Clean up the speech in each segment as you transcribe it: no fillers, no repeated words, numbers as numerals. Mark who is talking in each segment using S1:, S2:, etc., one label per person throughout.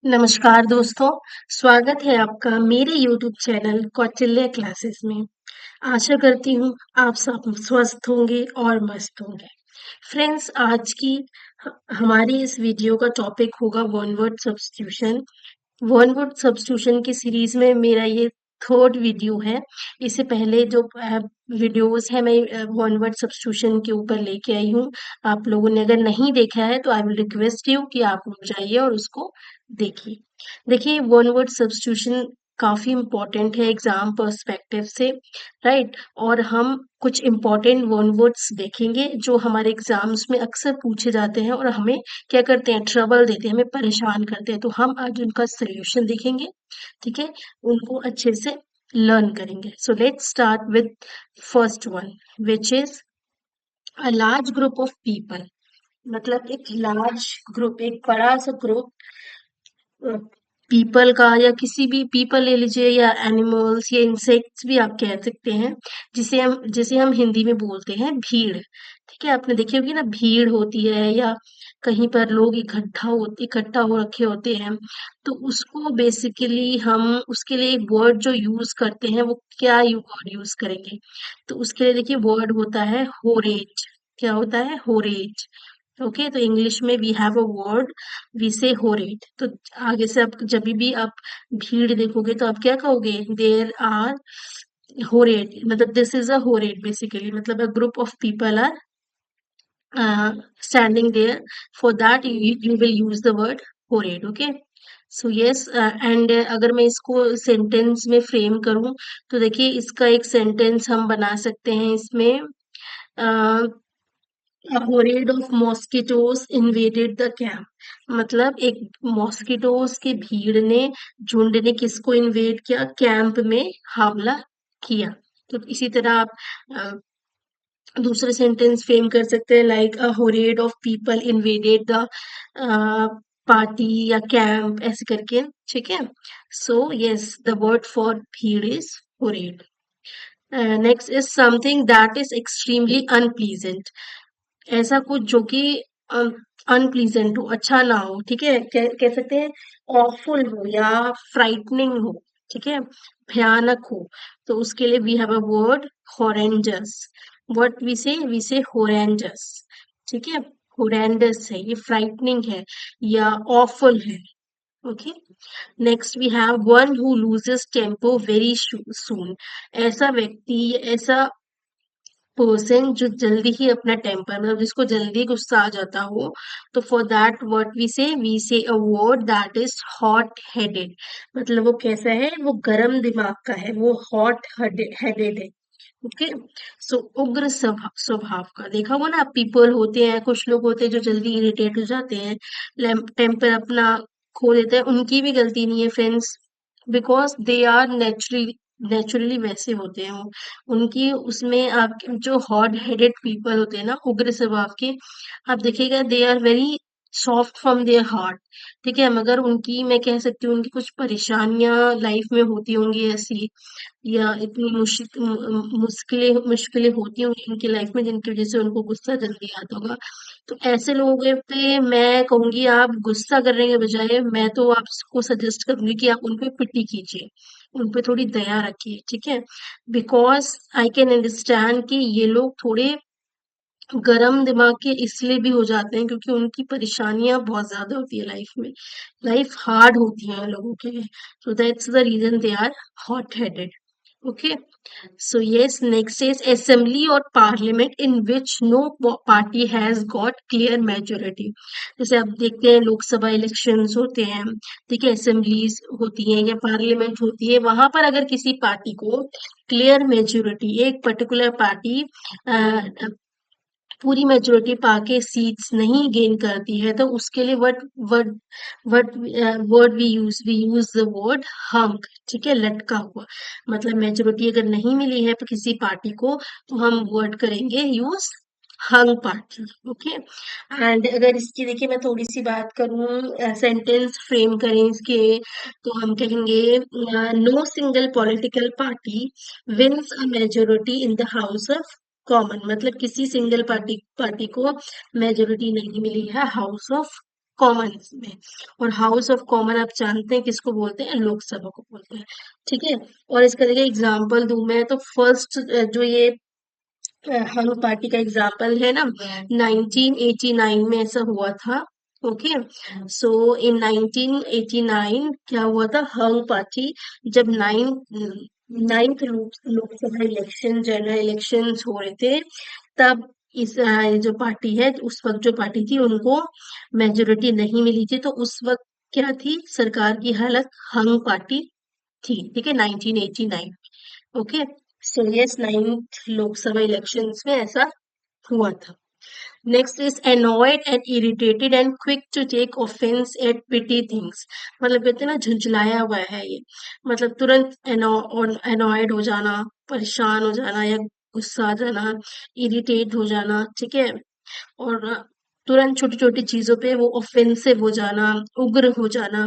S1: नमस्कार दोस्तों, स्वागत है आपका मेरे यूट्यूब चैनल कौटिल्य क्लासेस में। आशा करती हूँ आप सब स्वस्थ होंगे और मस्त होंगे। फ्रेंड्स, आज की हमारी इस वीडियो का टॉपिक होगा one word substitution. One word substitution की सीरीज में मेरा ये थर्ड वीडियो है। इससे पहले जो वीडियोस है मैं वन वर्ड सब्स्टिट्यूशन के ऊपर लेके आई हूँ। आप लोगों ने अगर नहीं देखा है तो आई विल रिक्वेस्ट यू कि आप लोग जाइए और उसको देखिए। देखिए, वन वर्ड सब्स्टिट्यूशन काफी इम्पोर्टेंट है एग्जाम पर्सपेक्टिव से, राइट। और हम कुछ इम्पोर्टेंट वन वर्ड्स देखेंगे जो हमारे एग्जाम्स में अक्सर पूछे जाते हैं और हमें क्या करते हैं, ट्रबल देते हैं, हमें परेशान करते हैं। तो हम आज उनका सोल्यूशन देखेंगे, ठीक है, उनको अच्छे से लर्न करेंगे। So let's start with first one, which is a large group of people. मतलब एक लार्ज ग्रुप, एक बड़ा सा ग्रुप पीपल का, या किसी भी पीपल ले लीजिए, या एनिमल्स या इंसेक्ट्स भी आप कह सकते हैं, जिसे हम हिंदी में बोलते हैं भीड़। ठीक है, आपने देखी होगी ना, भीड़ होती है या कहीं पर लोग इकट्ठा हो रखे होते हैं। तो उसको बेसिकली हम उसके लिए एक वर्ड जो यूज करते हैं वो क्या वर्ड यूज करेंगे। तो उसके लिए देखिए वर्ड होता है होरेज। क्या होता है? होरेज। ओके, तो इंग्लिश में we have a word, we say horde. तो आगे से आप जब भी आप भीड़ देखोगे तो आप क्या कहोगे? देयर आर होरेट, मतलब this is a horde basically, मतलब a group of people are standing there. For that you will use the word horrid. Okay, so yes, and अगर मैं इसको सेंटेंस में फ्रेम करूं तो देखिए इसका एक सेंटेंस हम बना सकते हैं इसमें, A horrid of mosquitoes invaded the camp। मतलब एक मॉस्किटोज की भीड़ ने, झुंड ने किसको इन्वेड किया? कैंप में हमला किया। तो इसी तरह आप दूसरे सेंटेंस फ्रेम कर सकते हैं, like a horrid of people invaded the party या कैंप, ऐसे करके। ठीक है, so yes, the word for भीड़ is horrid। Next is something that is extremely unpleasant. ऐसा कुछ जो कि अनप्लीजेंट हो, अच्छा ना हो। ठीक है, कह सकते हैं ऑफुल हो या फ्राइटनिंग हो। ठीक है, भयानक हो। तो उसके लिए we have a word horrendous। What we say horrendous। ठीक है, horrendous है, ये फ्राइटनिंग है या ऑफुल है। Okay, next we have one who loses tempo very soon. ऐसा व्यक्ति, ऐसा पर्सन जो जल्दी ही अपना टेम्पर, मतलब जिसको जल्दी गुस्सा आ जाता हो। तो फॉर दैट व्हाट वी से a word that is hot headed. मतलब वो कैसा है? वो गरम दिमाग का है, वो हॉट हेडेड है। ओके, सो उग्र स्वभाव का। देखा हुआ ना, पीपल होते हैं, कुछ लोग होते हैं जो जल्दी इरिटेट हो जाते हैं, टेम्पर अपना खो देते हैं। उनकी भी गलती नहीं है friends, because they are naturally वैसे होते हैं वो। उनकी उसमें आप जो हॉट हेडेड पीपल होते हैं ना, उग्र स्वभाव के, आप देखिएगा they are very soft from their heart. ठीक है, मगर उनकी, मैं कह सकती हूँ, उनकी कुछ परेशानियां लाइफ में होती होंगी ऐसी, या इतनी मुश्किलें मुश्किलें होती होंगी उनकी लाइफ में जिनकी वजह से उनको गुस्सा जल्दी आता होगा। तो ऐसे लोगों पे मैं कहूंगी आप गुस्सा करने के बजाय, मैं तो आपको सजेस्ट करूंगी कि आप उन पे पिटी कीजिए, उन पे थोड़ी दया रखिए। ठीक है, बिकॉज आई कैन अंडरस्टैंड कि ये लोग थोड़े गरम दिमाग के इसलिए भी हो जाते हैं क्योंकि उनकी परेशानियां बहुत ज्यादा होती है लाइफ में। लाइफ हार्ड होती है लोगों के लिए, so that's the reason they are hot headed। okay, so yes, next is assembly or parliament in which no party has got clear majority। जैसे आप देखते हैं लोकसभा इलेक्शंस होते हैं, ठीक है, असेंबलीज होती हैं या पार्लियामेंट होती है, वहां पर अगर किसी पार्टी को क्लियर मेजोरिटी, एक पर्टिकुलर पार्टी पूरी मेजोरिटी पाके सीट्स नहीं गेन करती है, तो उसके लिए what what what word we use the word hung. ठीक है, लटका हुआ। मतलब मेजोरिटी अगर नहीं मिली है किसी पार्टी को, तो हम वर्ड करेंगे use hung party. Okay, and अगर इसकी देखिए मैं थोड़ी सी बात करूं, सेंटेंस फ्रेम करें इसके, तो हम कहेंगे no single political party wins a majority in the house of common. मतलब किसी सिंगल पार्टी पार्टी को मेजोरिटी नहीं मिली है हाउस ऑफ कॉमन्स में। और हाउस ऑफ कॉमन आप जानते हैं किसको बोलते हैं, लोकसभा को बोलते हैं। ठीक है, और इसका देखिए एग्जाम्पल दूं मैं तो फर्स्ट जो ये हंग पार्टी का एग्जाम्पल है ना, 1989 में ऐसा हुआ था। ओके, सो इन 1989 क्या हुआ था, हंग पार्टी जब ninth Lok Sabha election, general elections हो रहे थे, तब इस जो पार्टी है, उस वक्त जो पार्टी थी उनको मेजोरिटी नहीं मिली थी, तो उस वक्त क्या थी सरकार की हालत, हंग पार्टी थी। ठीक है, 1989। Okay, so yes, ninth Lok Sabha elections में ऐसा हुआ था। Next is annoyed and irritated and quick to take offense at petty things। मतलब कहते हैं ना झुंझलाया हुआ है ये, मतलब तुरंत annoyed हो जाना, परेशान हो जाना या गुस्सा आ जाना, इरिटेट हो जाना। ठीक है, और तुरंत छोटी छोटी चीजों पे वो ऑफेंसिव हो जाना, उग्र हो जाना।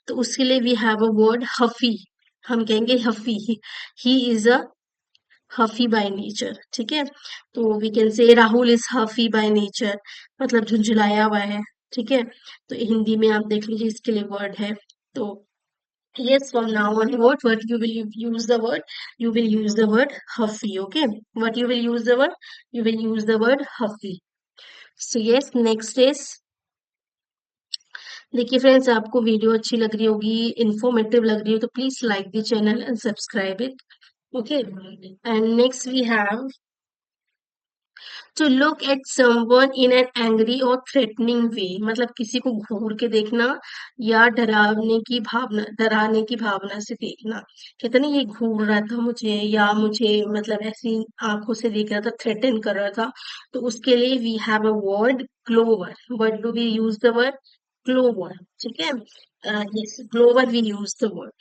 S1: तो उसके लिए we have a word huffy, हम कहेंगे huffy. He is a huffy by nature. ठीक है, तो we can say Rahul is huffy by nature, मतलब झुंझुलाया हुआ है। ठीक है, तो हिंदी में आप देख लीजिए इसके लिए वर्ड है। तो yes, from now onwards what you will use the word, you will use the word huffy। Okay, what you will use the word, you will use the word huffy। so yes, next is, देखिए friends, आपको video अच्छी लग रही होगी, informative लग रही हो, तो please like the channel and subscribe it. Okay, and next we have to look at someone in an angry और थ्रेटनिंग वे, मतलब किसी को घूर के देखना या डराने की भावना से देखना। कहते ना ये घूर रहा था मुझे, या मुझे मतलब ऐसी आंखों से देख रहा था, थ्रेटन कर रहा था, तो उसके लिए we have a word glower. What do we use the word, glower. ठीक है, yes, glower we use the word.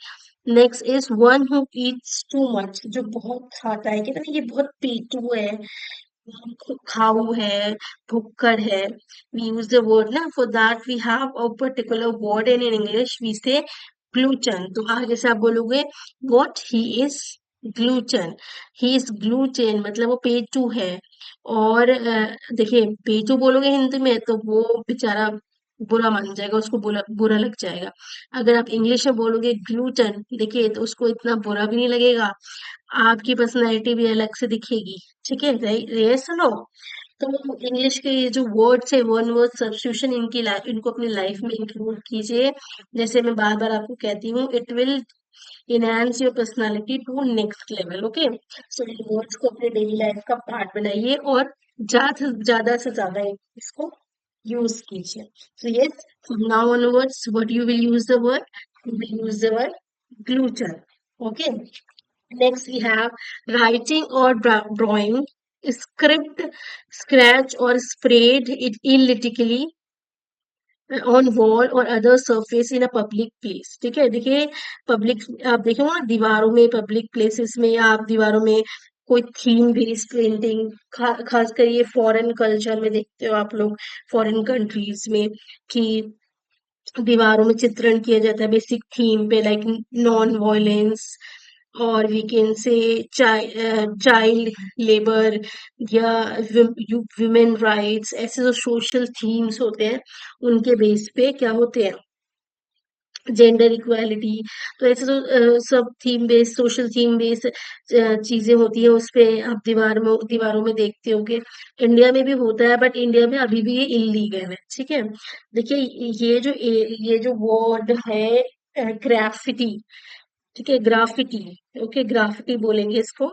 S1: Next is one who eats too much, जो बहुत खाता है, कहते ना ये बहुत पेटू है, खाऊ है, भुक्कड़ है। we use the word ना, for that we have a particular word in English, we say gluten। तो आगे से आप बोलोगे what he is gluten, he is gluten मतलब वो पेटू है। और देखिए पेटू बोलोगे हिंदी में तो वो बेचारा बुरा मान जाएगा, उसको बुरा बुरा लग जाएगा। अगर आप इंग्लिश में बोलोगे ग्लूटन, देखिए तो उसको इतना बुरा भी नहीं लगेगा, आपकी पर्सनैलिटी भी अलग से दिखेगी। ठीक है, ये सुनो, तो इंग्लिश के ये जो वर्ड्स है, वन वर्ड सब्स्टिट्यूशन, इनको अपनी लाइफ में इंक्लूड कीजिए। जैसे मैं बार बार आपको कहती हूँ, it will enhance your personality to next level. Okay, so इन वर्ड्स को अपने डेली लाइफ का पार्ट बनाइए और ज्यादा से ज्यादा इसको यूज कीजिए। So yes, now onwards what you will use the word, you will use the word gluten। Okay, next we have writing or drawing script, scratch or sprayed it illegally on wall or other surface in a public place। ठीक है, देखिए public, आप देखे हो ना दीवारों में, public places में, या आप दीवारों में कोई थीम बेस्ड पेंटिंग, खासकर ये फॉरेन कल्चर में देखते हो आप लोग, फॉरेन कंट्रीज में, कि दीवारों में चित्रण किया जाता है बेसिक थीम पे, लाइक नॉन वायलेंस, और we can say child labour, या वुमेन राइट्स, ऐसे जो सोशल थीम्स होते हैं उनके बेस पे क्या होते हैं, जेंडर इक्वालिटी। तो ऐसे तो सब theme based, social theme based चीजें होती है, उस पे आप दीवारों में देखते होगे। इंडिया में भी होता है, बट इंडिया में अभी भी ये इलीगल है। ठीक है, देखिए ये जो वर्ड है ग्राफिटी। ठीक है, ग्राफिटी। ओके, ग्राफिटी बोलेंगे इसको।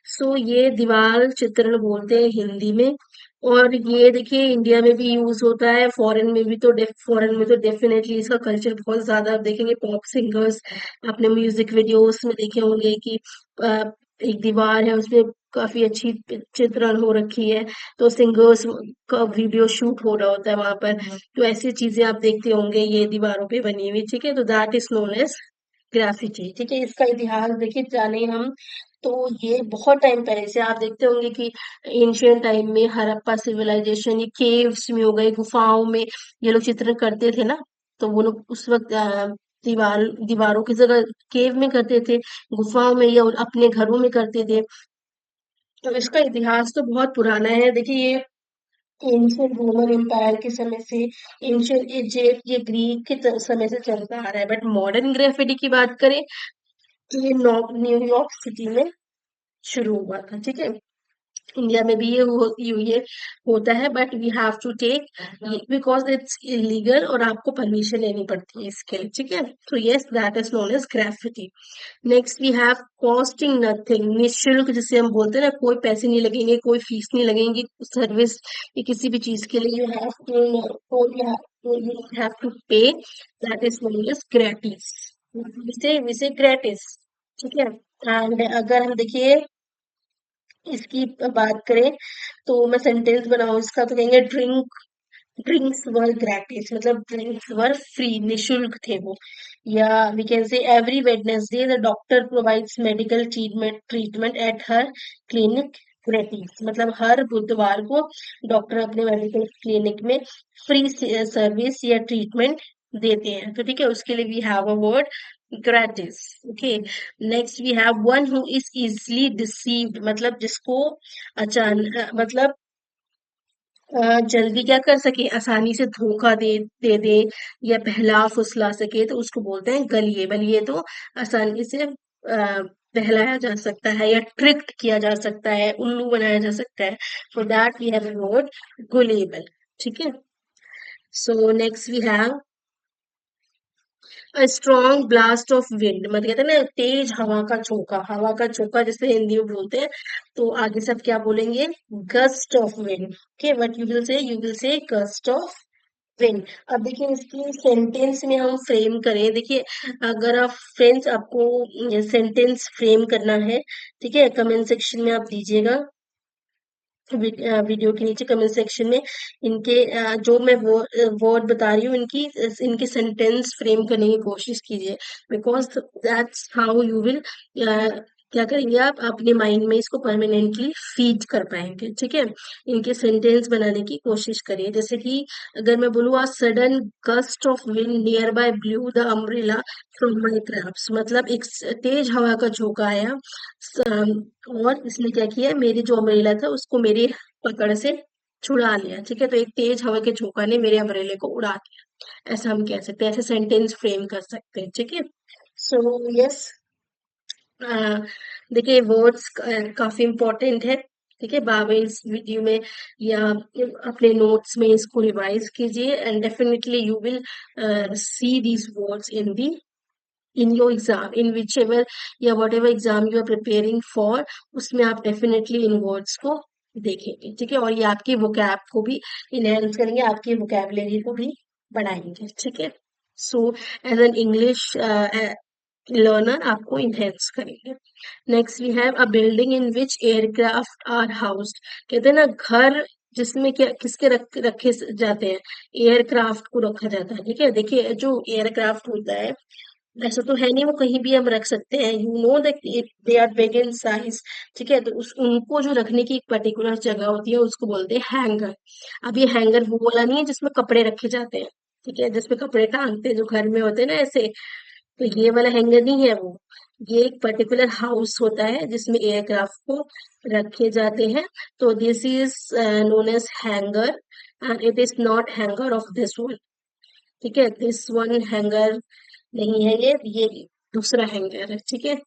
S1: सो ये दीवार चित्रण बोलते हैं हिंदी में। और ये देखिए इंडिया में भी यूज होता है, फॉरेन में तो डेफिनेटली इसका कल्चर बहुत ज्यादा। आप देखेंगे पॉप सिंगर्स, आपने म्यूजिक वीडियोस में देखे होंगे कि अ, एक दीवार है उसमें काफी अच्छी चित्रण हो रखी है, तो सिंगर्स का वीडियो शूट हो रहा होता है वहां पर। तो ऐसी चीजें आप देखते होंगे ये दीवारों पे बनी हुई। ठीक है, तो that is known as graffiti. ठीक है, इसका इतिहास देखिए जाने हम, तो ये बहुत टाइम पहले से आप देखते होंगे कि एंशियंट टाइम में हड़प्पा सिविलाइजेशन, ये केव्स में हो गए, गुफाओं में ये लोग चित्रण करते थे ना, तो वो लोग उस वक्त दीवारों की जगह केव में करते थे, गुफाओं में, या अपने घरों में करते थे। तो इसका इतिहास तो बहुत पुराना है। देखिए ये एंशियंट रोमन एम्पायर के समय से, एंशियंट इजिप्ट, ये ग्रीक के समय से चलता आ रहा है। बट मॉडर्न ग्रेफिटी की बात करें तो ये न्यूयॉर्क सिटी में शुरू हुआ था, ठीक है। इंडिया में भी ये होता है, but we have to take, because it's illegal और आपको परमिशन लेनी पड़ती है इसके लिए, ठीक है। तो yes, that is known as graffiti. Next we have costing nothing, निःशुल्क जिसे हम बोलते हैं ना, कोई पैसे नहीं लगेंगे, कोई फीस नहीं लगेगी सर्विस या किसी भी चीज के लिए, you have to pay, that is known as gratis, विसे ग्रेटिस, ठीक है। एंड अगर हम देखिए इसकी बात करें तो मैं सेंटेंस बनाऊं इसका, तो कहेंगे ड्रिंक्स वर ग्रेटिस, मतलब ड्रिंक्स वर फ्री, निशुल्क थे वो। या we can say every Wednesday the doctor provides medical treatment at her clinic gratis, मतलब हर बुधवार को डॉक्टर अपने मेडिकल क्लिनिक में फ्री सर्विस या ट्रीटमेंट देते हैं। तो ठीक है, उसके लिए we have a word gratis. Okay, next we have one who is easily deceived, मतलब जिसको अचानक, मतलब जल्दी क्या कर सके, आसानी से धोखा दे दे या बहला फुसला सके, तो उसको बोलते हैं गलिए बलिए। तो आसानी से बहलाया जा सकता है या ट्रिक्ड किया जा सकता है, उल्लू बनाया जा सकता है। For that we have word gullible, ठीक है। So next we have a strong blast of wind, मतलब कहते हैं ना तेज हवा का झोंका, हवा का झोंका जिसे हिंदी में बोलते हैं। तो आगे सब क्या बोलेंगे, gust of wind. Okay, what you will say gust of wind. अब देखिए इसकी सेंटेंस में हम फ्रेम करें, देखिए अगर आप फ्रेंड्स, आपको सेंटेंस फ्रेम करना है, ठीक है, कमेंट सेक्शन में आप दीजिएगा, वीडियो के नीचे कमेंट सेक्शन में इनके जो मैं वर्ड बता रही हूँ इनकी इनके सेंटेंस फ्रेम करने की कोशिश कीजिए, because that's how you will क्या करेंगे, आप अपने माइंड में इसको परमानेंटली फीड कर पाएंगे, ठीक है। इनके सेंटेंस बनाने की कोशिश करिए, जैसे कि अगर मैं बोलूँ a sudden gust of wind near by blew the umbrella from my craft, मतलब एक तेज हवा का झोंका आया, और इसने क्या किया, मेरी जो अम्ब्रेला था उसको मेरी पकड़ से छुड़ा लिया, ठीक है। तो एक तेज हवा के झोंका ने मेरे अम्ब्रेले को उड़ा दिया, ऐसा हम कह सकते हैं, ऐसे सेंटेंस फ्रेम कर सकते हैं, ठीक है। सो यस, देखिए वर्ड्स काफी इंपॉर्टेंट है, ठीक है। बाबा इस वीडियो में या अपने नोट्स में इसको रिवाइज कीजिए, and definitely you will see these words in your exam, in whichever या whatever exam you are preparing for, उसमें आप डेफिनेटली इन वर्ड्स को देखेंगे, ठीक है। और ये आपकी वोकैब को भी इनहेंस करेंगे, आपकी वोकैबुलरी को भी बढ़ाएंगे, ठीक है। So as an English learner आपको इनहेंस करेंगे। Next we have a building in which aircraft are housed, कहते हैं ना घर जिसमें क्या किसके रखे जाते हैं, एयरक्राफ्ट को रखा जाता है, ठीक है। देखिए जो एयरक्राफ्ट होता है, ऐसा तो है नहीं वो कहीं भी हम रख सकते हैं, you know that they are big in size, ठीक है। तो उस उनको जो रखने की एक पर्टिकुलर जगह होती है उसको बोलते हैं हैंगर। अब ये हैंगर वो वाला नहीं है जिसमें कपड़े रखे जाते हैं, ठीक है, जिसमें कपड़े टांगते हैं जो घर में होते हैं ना ऐसे, तो ये वाला हैंगर नहीं है वो, ये एक पर्टिकुलर हाउस होता है जिसमें एयरक्राफ्ट को रखे जाते हैं। तो this is known as hangar, and it is not hanger of this one, ठीक है। दिस वन हैंगर नहीं है, ये दूसरा हैंगर है, ठीक है।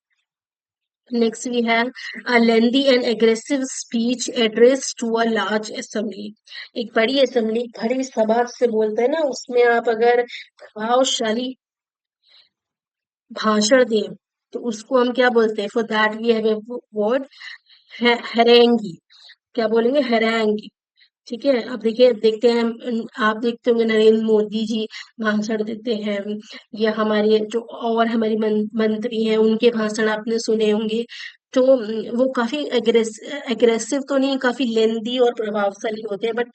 S1: Next we have a lengthy and aggressive speech address to a large assembly, एक बड़ी असेंबली, बड़ी सभा से बोलते हैं ना, उसमें आप अगर प्रभावशाली भाषण दें तो उसको हम क्या बोलते हैं, for that we have a word harangue, क्या बोलेंगे, हैरेंगी, ठीक है। अब देखिए देखते हैं आप देखते होंगे नरेंद्र मोदी जी भाषण देते हैं, या हमारे जो और हमारी मंत्री हैं उनके भाषण आपने सुने होंगे। तो वो काफी एग्रेसिव तो नहीं, काफी लेंदी और प्रभावशाली होते हैं, बट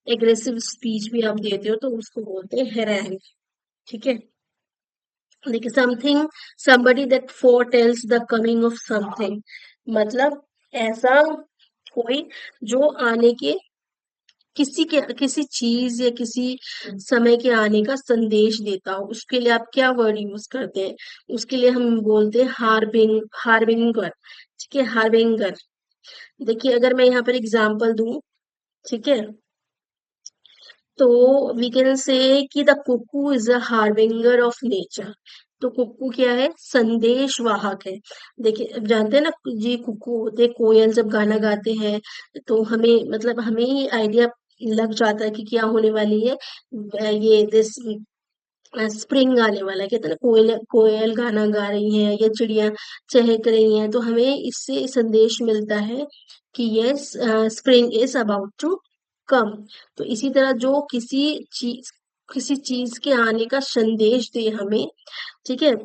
S1: एग्रेसिव स्पीच भी आप देते हो तो उसको बोलते हैं हैरेंग, ठीक है। देखिए something, somebody that foretells the coming of something, मतलब ऐसा कोई जो आने के किसी चीज या किसी समय के आने का संदेश देता हो, उसके लिए आप क्या वर्ड यूज करते हैं, उसके लिए हम बोलते हैं हार्बिंगर, ठीक है, हार्बिंगर। देखिए अगर मैं यहाँ पर एग्जाम्पल दूं, ठीक है, तो वी कैन से कि the cuckoo is a harbinger of nature. तो कुकू क्या है? संदेश वाहक है। देखिए, अब जानते हैं ना जी, कुकू होते हैं, कोयल जब गाना गाते हैं तो हमें मतलब हमें ही आइडिया लग जाता है कि क्या होने वाली है। ये दिस स्प्रिंग आने वाला है, कहते हैं ना, कोयल कोयल गाना गा रही है या चिड़िया चहक रही हैं, तो हमें इससे संदेश मिलता है कि yes, spring is about to come. तो इसी तरह जो किसी चीज के आने का संदेश दे हमें, ठीक है,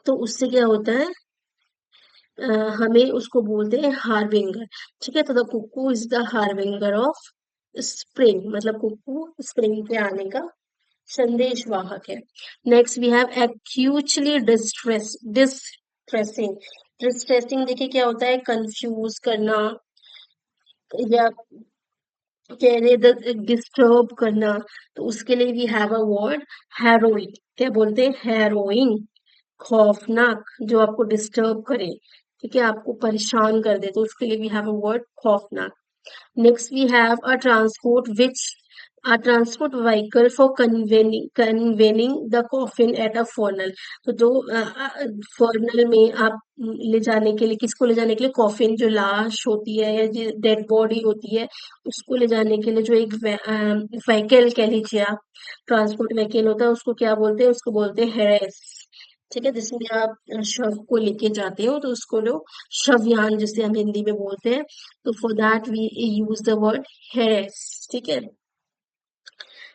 S1: तो उससे क्या होता है, हमें उसको बोलते हैं हार्बिंगर। ठीक है, तो the cuckoo is the harbinger of spring, मतलब कुकू स्प्रिंग के आने का संदेश वाहक है। Next we have actually distressing. Distressing देखिए क्या होता है, कंफ्यूज करना या कह रहे डिस्टर्ब करना। तो उसके लिए we have a word harrowing. क्या बोलते हैं? हैरोइंग। खौफनाक, जो आपको डिस्टर्ब करे, ठीक है, आपको परेशान कर दे, तो उसके लिए वी हैव अ वर्ड खौफनाक। Next, we have a transport vehicle for conveying the coffin at a funeral. तो जो funeral में आप ले जाने के लिए, किसको ले जाने के लिए, कॉफिन, जो लाश होती है या जो डेड बॉडी होती है, उसको ले जाने के लिए जो एक व्हीकल कह लीजिए आप, ट्रांसपोर्ट व्हीकल होता है, उसको क्या बोलते हैं? उसको बोलते हैं हेरेस। ठीक है, जिसमें आप शव को लेके जाते हो, तो उसको लोग शवयान, जिसे हम हिंदी में बोलते हैं, तो for that we use the word heiress. ठीक है,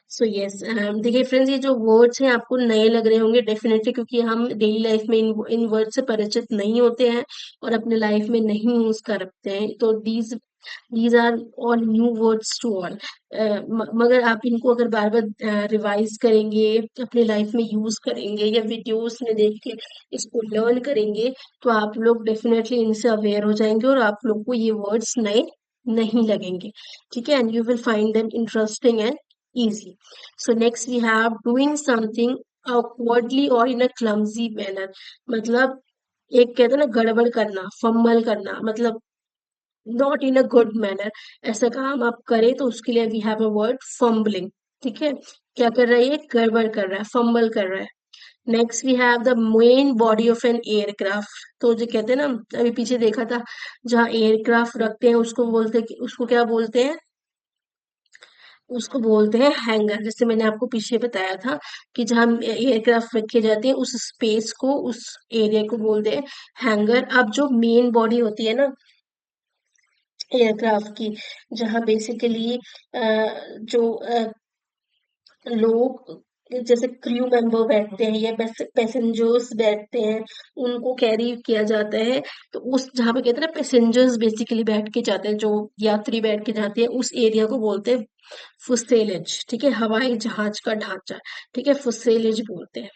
S1: सो यस, देखिए फ्रेंड्स, ये जो वर्ड्स हैं आपको नए लग रहे होंगे डेफिनेटली, क्योंकि हम डेली लाइफ में इन वर्ड से परिचित नहीं होते हैं और अपने लाइफ में नहीं यूज करते हैं। तो these are all new words to all. मगर आप इनको अगर बार बार रिवाइज करेंगे, अपने लाइफ में यूज करेंगे या वीडियोस में देख के इसको लर्न करेंगे, तो आप लोग डेफिनेटली इनसे अवेयर हो जाएंगे और आप लोग को ये वर्ड्स नए नहीं लगेंगे। ठीक है, and you will find them interesting and easy. So next we have doing something awkwardly or in a clumsy manner। मतलब एक कहते हैं ना, गड़बड़ करना, फम्बल करना, मतलब not in a good manner. ऐसा काम आप करें तो उसके लिए we have a word fumbling. ठीक है, क्या कर रहा है? ये गड़बड़ कर रहा है, फम्बल कर रहा है। Next we have the main body of an aircraft. तो जो कहते हैं ना, अभी पीछे देखा था, जहाँ एयरक्राफ्ट रखते हैं उसको बोलते हैं, उसको क्या बोलते हैं? उसको बोलते हैं हैंगर। जैसे मैंने आपको पीछे बताया था कि जहाँ एयरक्राफ्ट रखे जाते हैं, उस स्पेस को, उस एरिया को बोलते हैं हैंगर। अब जो मेन बॉडी होती है ना एयरक्राफ्ट की, जहाँ बेसिकली जो लोग, जैसे क्रू मेंबर बैठते हैं या पैसेंजर्स बैठते हैं, उनको कैरी किया जाता है। तो उस, जहाँ पे कहते हैं ना पैसेंजर्स बेसिकली बैठ के जाते हैं, जो यात्री बैठ के जाते हैं, उस एरिया को बोलते हैं फुसेलेज। ठीक है, हवाई जहाज का ढांचा, ठीक है, फुसेलेज बोलते हैं।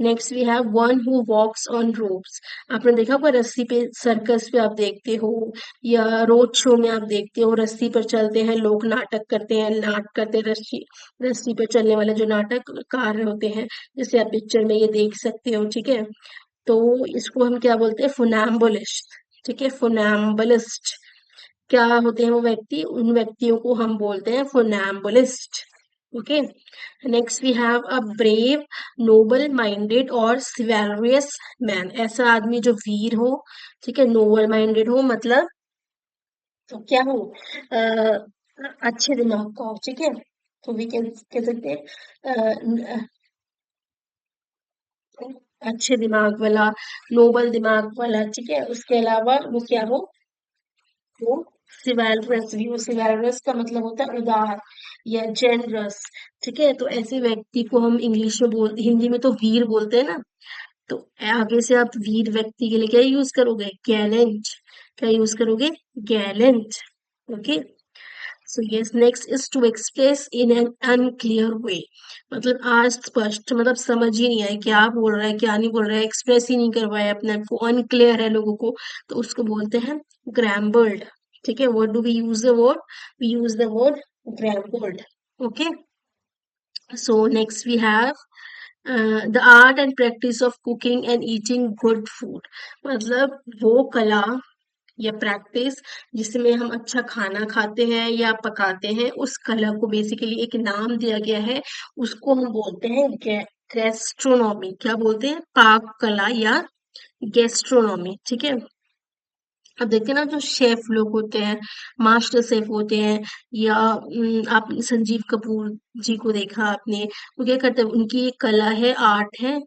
S1: Next we have one who walks on ropes. आपने देखा होगा, रस्सी पे, सर्कस पे आप देखते हो या रोड शो में आप देखते हो, रस्सी पर चलते हैं लोग, नाटक करते हैं, नाट करते हैं, रस्सी रस्सी पर चलने वाले जो नाटककार होते हैं, जैसे आप पिक्चर में ये देख सकते हो। ठीक है, तो इसको हम क्या बोलते हैं? फुनैम्बुलिस्ट। ठीक है, फुनैम्बुलिस्ट क्या होते हैं? वो व्यक्ति, उन व्यक्तियों को हम बोलते हैं funambulist. Okay, next we have a brave, noble minded और सिवैलरियस मैन। ऐसा आदमी जो वीर हो, ठीक है, नोबल माइंडेड हो, मतलब तो क्या हो, अच्छे दिमाग का हो। ठीक है, तो वी कैन कह सकते हैं अच्छे दिमाग वाला, नोबल दिमाग वाला। ठीक है, उसके अलावा वो क्या हो, वो सिवैलरस भी हो। सिवैलरस का मतलब होता है उदार या जेनरस। ठीक है, तो ऐसे व्यक्ति को हम इंग्लिश में बोल, हिंदी में तो वीर बोलते हैं ना, तो आगे से आप वीर व्यक्ति के लिए क्या यूज करोगे? गैलेंट। क्या यूज करोगे? Gallant. Okay, so yes, next is to express in an unclear way. मतलब अस्पष्ट, मतलब समझ ही नहीं आया क्या बोल रहा है, क्या नहीं बोल रहा है, एक्सप्रेस ही नहीं कर पाया अपने आप को, अनक्लियर है लोगों को, तो उसको बोलते हैं ग्रैम्बल्ड। ठीक है, what do we use the word? We use the word garbled. Okay, so next we have the art and practice of cooking and eating good food. मतलब वो कला या प्रैक्टिस जिसमें हम अच्छा खाना खाते हैं या पकाते हैं, उस कला को बेसिकली एक नाम दिया गया है, उसको हम बोलते हैं गैस्ट्रोनॉमी। क्या बोलते हैं? पाक कला या गैस्ट्रोनॉमी। ठीक है। अब देखते हैं ना, जो शेफ लोग होते हैं, मास्टर शेफ होते हैं, या आपने संजीव कपूर जी को देखा आपने, वो क्या करते हैं, उनकी एक कला है, आर्ट है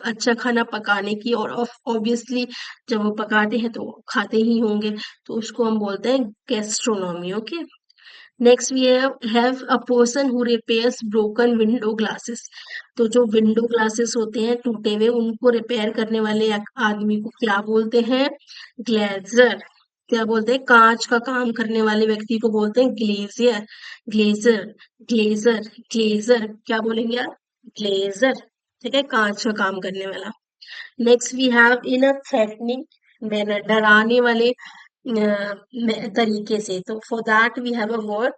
S1: अच्छा खाना पकाने की, और ऑब्वियसली जब वो पकाते हैं तो खाते ही होंगे, तो उसको हम बोलते हैं gastronomy. Okay. Next we have a person who repairs broken window glasses. तो जो विंडो ग्लासेस होते हैं टूटे हुए, उनको रिपेयर करने वाले आदमी को क्या बोलते हैं? ग्लेजर। क्या बोलते हैं? कांच का काम करने वाले व्यक्ति को बोलते हैं ग्लेजियर। ग्लेजर, ग्लेजर, ग्लेजर, क्या बोलेंगे आप? ग्लेजर। ठीक है, कांच का काम करने वाला। Next we have in a threatening manner, डराने वाले तरीके से, तो for that we have a word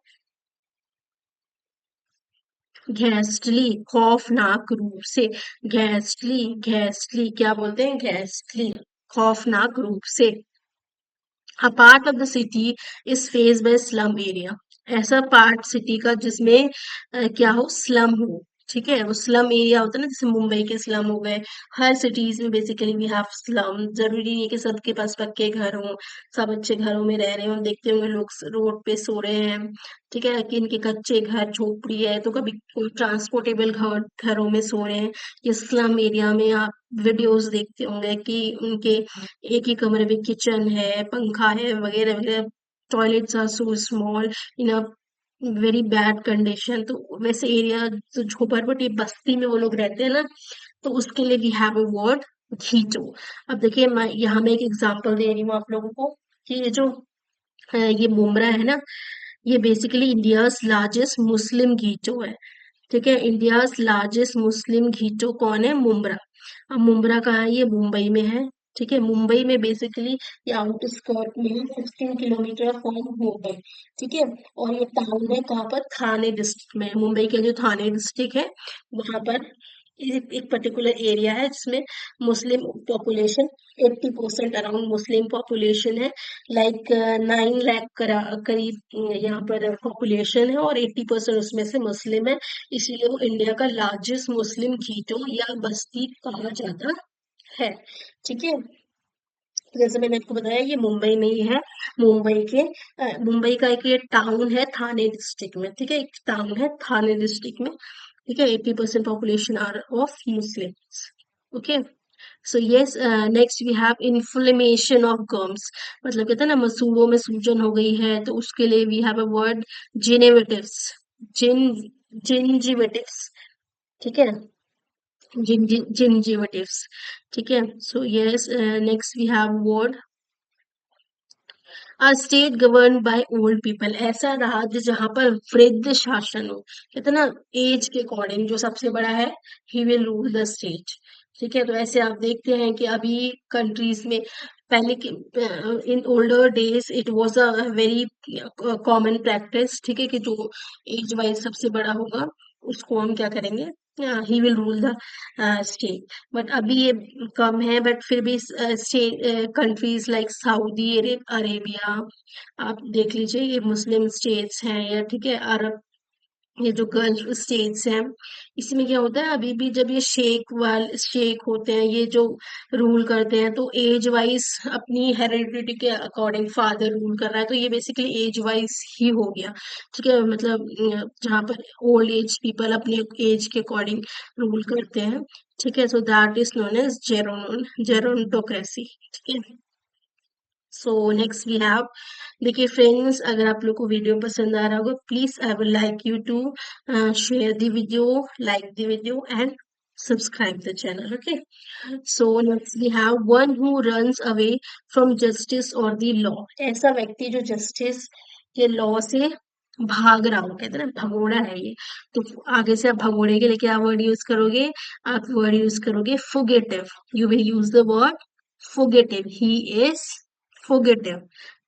S1: ghastly, खौफनाक रूप से। घैस्टली, घैस्टली, क्या बोलते हैं? घैस्टली, खौफनाक रूप से। A part of the city is faced by slum area। ऐसा पार्ट सिटी का जिसमें क्या हो? स्लम हो। ठीक है, वो स्लम एरिया होता है ना, जैसे मुंबई के स्लम हो गए। हर सिटीज में बेसिकली वी हैव स्लम। जरूरी नहीं है कि सबके पास पक्के घर हों, सब अच्छे घरों में रह रहे हो। देखते होंगे लोग रोड पे सो रहे हैं। ठीक है, कि इनके कच्चे घर झोपड़ी है, तो कभी कोई ट्रांसपोर्टेबल घरों में सो रहे हैं। ये स्लम एरिया में आप वीडियोस देखते होंगे कि उनके एक ही कमरे में किचन है, पंखा है, वगैरह वगैरह। Toilets are so small in a very bad condition. तो वैसे एरिया, जो झोपड़पट्टी बस्ती में वो लोग रहते हैं ना, तो उसके लिए वी हैव अ वर्ड घीचो। अब देखिए, मैं यहाँ में एक एग्जांपल दे रही हूँ आप लोगों को, कि ये जो ये मुमरा है ना, ये बेसिकली इंडियाज लार्जेस्ट मुस्लिम घीचो है। ठीक है, इंडियाज लार्जेस्ट मुस्लिम घीचो कौन है? मुम्बरा। अब मुम्बरा कहाँ है? ये मुंबई में है। ठीक है, मुंबई में बेसिकली ये आउटस्कर्ट में है, 16 किलोमीटर फ्रॉम मुंबई। ठीक है, और ये टाउन है कहाँ पर? थाने डिस्ट्रिक्ट में। मुंबई के जो थाने डिस्ट्रिक्ट है, वहां पर एक पर्टिकुलर एरिया है जिसमें Muslim population 80% around Muslim population है। लाइक 9 लाख करीब यहाँ पर पॉपुलेशन है, और 80% उसमें से मुस्लिम है। इसीलिए वो इंडिया का लार्जेस्ट मुस्लिम घीटो या बस्ती कहा जाता है। ठीक है, तो जैसे मैंने आपको बताया, ये मुंबई में ही है। मुंबई का एक ये टाउन है थाने डिस्ट्रिक्ट में। ठीक है, एक टाउन है थाने डिस्ट्रिक्ट में। ठीक है, 80% population are of Muslims. Okay. So yes, next we have inflammation of gums. मतलब कहते हैं ना, मसूड़ों में सूजन हो गई है, तो उसके लिए we have a word gingivitis. Gin gingivitis. ठीक है, gingivitis। ठीक है, so yes, next we have word a state govern by old people. ऐसा राज्य जहां पर वृद्ध शासन हो। कहते हैं ना, एज के अकॉर्डिंग जो सबसे बड़ा है, he will rule the state. ठीक है, तो ऐसे आप देखते हैं कि अभी कंट्रीज में, पहले के in older days it was a very common practice. ठीक है, कि जो एज वाइज सबसे बड़ा होगा, उसको हम क्या करेंगे? He will rule the state. But अभी ये कम है, बट फिर भी state countries like Saudi Arabia, आप देख लीजिए, ये मुस्लिम स्टेट्स हैं, या ठीक है, अरब, ये जो गल्फ स्टेट्स हैं, इसमें क्या होता है, अभी भी जब ये शेख होते हैं, ये जो रूल करते हैं, तो एज वाइज अपनी हेरिडिटी के अकॉर्डिंग फादर रूल कर रहा है, तो ये बेसिकली एज वाइज ही हो गया। ठीक है, मतलब जहाँ पर ओल्ड एज पीपल अपने एज के अकॉर्डिंग रूल करते हैं। ठीक है, so that is known as gerontocracy. ठीक है, सो नेक्स्ट वी हैव, देखिए फ्रेंड्स, अगर आप लोग को वीडियो पसंद आ रहा होगा, please I would like you to share the video, like the video and subscribe the channel. Okay, so next we have one who runs away from justice और द लॉ। ऐसा व्यक्ति जो जस्टिस के law से भाग रहा हो, कहते हैं ना, भगोड़ा है ये। तो आगे से आप भगोड़े के लिए क्या वर्ड यूज करोगे? आप वर्ड यूज करोगे fugitive. You will use the word fugitive. He is fugitive.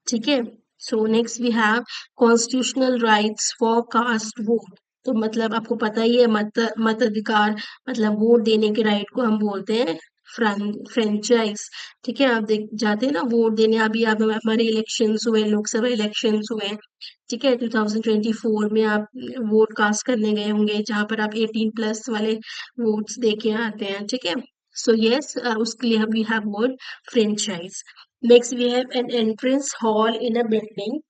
S1: ठीक है, so next we have constitutional rights for cast vote. तो मतलब आपको पता ही है, मताधिकार, मतलब वोट देने के राइट को हम बोलते हैं फ्रेंचाइज। ठीक है, आप देख जाते हैं ना वोट देने, अभी आप हमारे इलेक्शंस हुए, लोकसभा इलेक्शंस हुए, ठीक है, 2024 में आप वोट कास्ट करने गए होंगे, जहां पर आप 18+ वाले वोट्स दे के आते हैं। ठीक है, सो यस, उसके लिए we have word franchise. Next we have an entrance hall in a building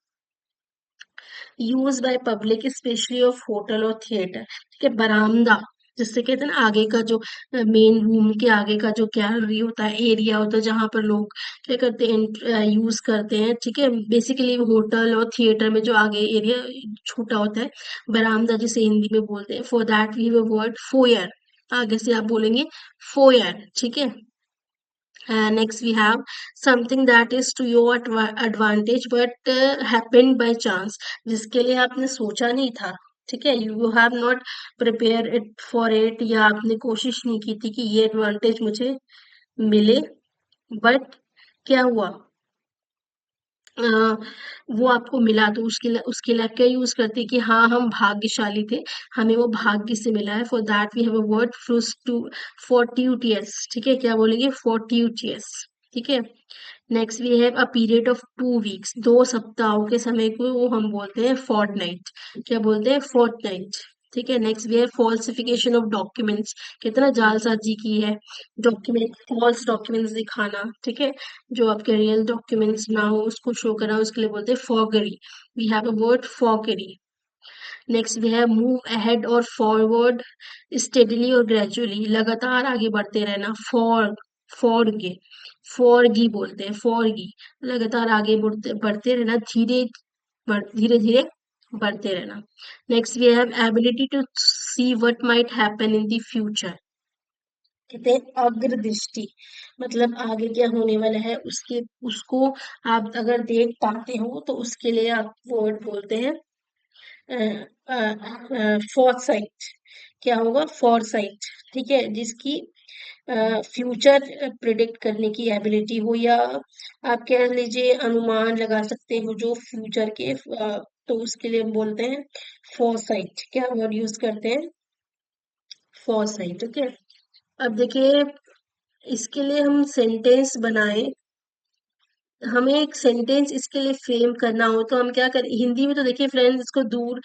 S1: use by public specially of hotel और थिएटर। ठीक है, बरामदा जिससे कहते हैं ना, आगे का जो मेन रूम के आगे का जो गैलरी होता है, एरिया होता है, जहां पर लोग क्या करते हैं, यूज करते हैं। ठीक है, बेसिकली होटल और थिएटर में जो आगे एरिया छोटा होता है, बरामदा जिसे हिंदी में बोलते हैं। For that we have word foyer, आगे से आप बोलेंगे फोयर। ठीक है, next we have something that is to your advantage but happened by chance, जिसके लिए आपने सोचा नहीं था। ठीक है, you have not prepare it for it, या आपने कोशिश नहीं की थी कि ये एडवांटेज मुझे मिले, बट क्या हुआ, अ, वो आपको मिला, तो उसके लिए आप क्या यूज करते हैं कि हाँ हम भाग्यशाली थे, हमें वो भाग्य से मिला है। For that we have a word fortuitous. ठीक है, क्या बोलेंगे, फोर्टियूटियस। ठीक है, next we have a period of 2 weeks, 2 सप्ताहों के समय को वो हम बोलते हैं फोर्टनाइट। क्या बोलते हैं, फोर्टनाइट। ठीक है, next we have falsification of documents, कितना जालसाजी की है, डॉक्यूमेंट फॉल्स डॉक्यूमेंट्स दिखाना। ठीक है, जो आपके रियल डॉक्यूमेंट्स ना हो उसको शो करना, उसके लिए बोलते हैं foggery. We have a word foggery. Next we have move ahead और फॉरवर्ड स्टेडली और ग्रेजुअली, लगातार आगे बढ़ते रहना। फॉरगे फॉरगी बोलते हैं, फॉरगी, लगातार आगे बढ़ते बढ़ते रहना, धीरे धीरे बढ़ते रहना। Next we have ability to see what might happen in the future, कहते हैं अग्रदृष्टि, मतलब आगे क्या होने वाला है उसके उसको आप अगर देख पाते हो, तो उसके लिए आप वर्ड बोलते हैं फॉरसाइट। क्या होगा, फॉरसाइट। ठीक है, जिसकी फ्यूचर प्रिडिक्ट करने की एबिलिटी हो, या आप कह लीजिए अनुमान लगा सकते हो जो फ्यूचर के, तो उसके लिए हम बोलते हैं फॉरसाइट। क्या वर्ड यूज करते हैं, फॉरसाइट। ओके, अब देखिए, इसके लिए हम सेंटेंस बनाए, हमें एक सेंटेंस इसके लिए फ्रेम करना हो तो हम क्या करें, हिंदी में तो देखिए फ्रेंड्स इसको दूर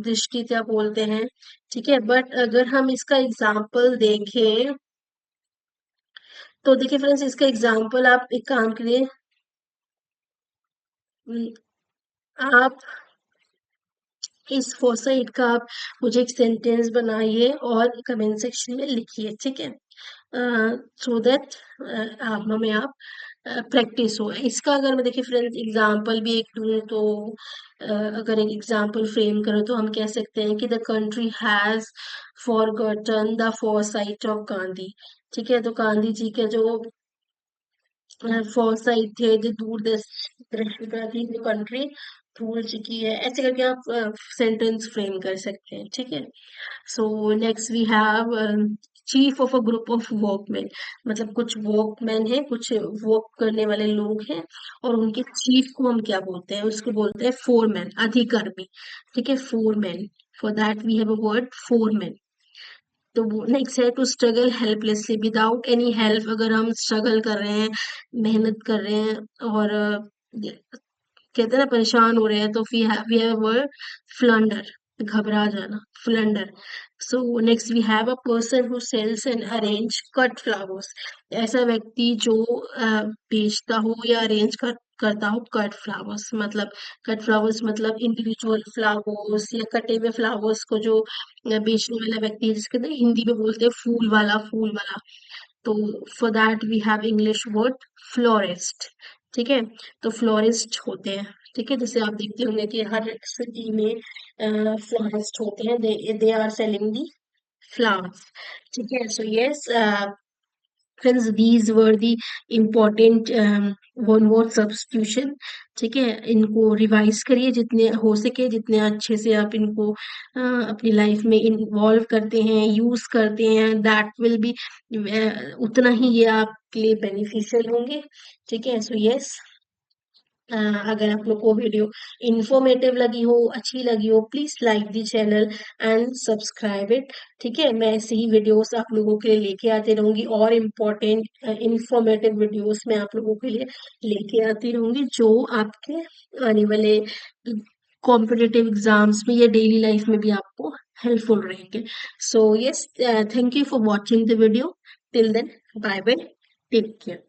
S1: दृष्टिता बोलते हैं। ठीक है, बट अगर हम इसका एग्जाम्पल देखें, तो देखिए फ्रेंड्स, इसका एग्जाम्पल आप एक काम करिए, उम, आप इस फोसाइट का आप मुझे एक सेंटेंस बनाइए और कमेंट सेक्शन में लिखिए। ठीक है, सो दैट हमें आप प्रैक्टिस हो इसका। अगर मैं देखिए फ्रेंड्स एग्जांपल भी एक दूं, तो अगर एक एग्जांपल फ्रेम करो तो हम कह सकते हैं कि the country has forgotten the foresight of Gandhi. ठीक है, तो गांधी जी के जो फोरसाइट थे, जो दूरदर्शिता थी, वो कंट्री भूल चुकी है। ऐसे करके आप सेंटेंस फ्रेम कर सकते हैं। ठीक है, so next we have chief of a group of workman, मतलब कुछ वर्कमैन है, कुछ वर्क करने वाले लोग हैं, और उनके चीफ को हम क्या बोलते हैं, उसको बोलते हैं फोरमैन, अधिकर्मी। ठीक है, foreman. For that we have a word foreman. तो वो नेक्स्ट है to struggle helplessly without any help, अगर हम स्ट्रगल कर रहे हैं, मेहनत कर रहे हैं, और कहते हैं ना परेशान हो रहे हैं, तो वी हैव वर्ड फ्लंडर, घबरा जाना, flounder. So next we have a person who sells and arrange cut flowers, ऐसा व्यक्ति जो बेचता हो या अरेंज करता हो कट फ्लावर्स, मतलब कट फ्लावर्स मतलब इंडिविजुअल फ्लावर्स या कटे हुए फ्लावर्स को जो बेचने वाला व्यक्ति है, जिसके ना हिंदी में बोलते हैं फूल वाला। तो for that we have English word florist. ठीक है, तो फ्लोरिस्ट होते हैं। ठीक है, जैसे आप देखते होंगे कि हर सिटी में फ्लोरिस्ट होते हैं, they are selling the flowers. ठीक है, so yes friends, these were the important one word substitution। ठीक है, इनको रिवाइज करिए जितने हो सके, जितने अच्छे से आप इनको अपनी लाइफ में इन्वॉल्व करते हैं, यूज करते हैं, दैट विल बी उतना ही ये आपके लिए बेनिफिशियल होंगे। ठीक है, सो यस, अगर आप लोग को वीडियो इंफॉर्मेटिव लगी हो, अच्छी लगी हो, please like the channel and subscribe it. ठीक है, मैं ऐसे ही वीडियोस आप लोगों के लिए लेके आती रहूंगी, और इम्पोर्टेंट इंफॉर्मेटिव वीडियोस मैं आप लोगों के लिए लेके आती रहूंगी, जो आपके आने वाले कॉम्पिटिटिव एग्जाम्स में या डेली लाइफ में भी आपको हेल्पफुल रहेंगे। So yes, thank you for watching the video. Till then, bye bye, take care.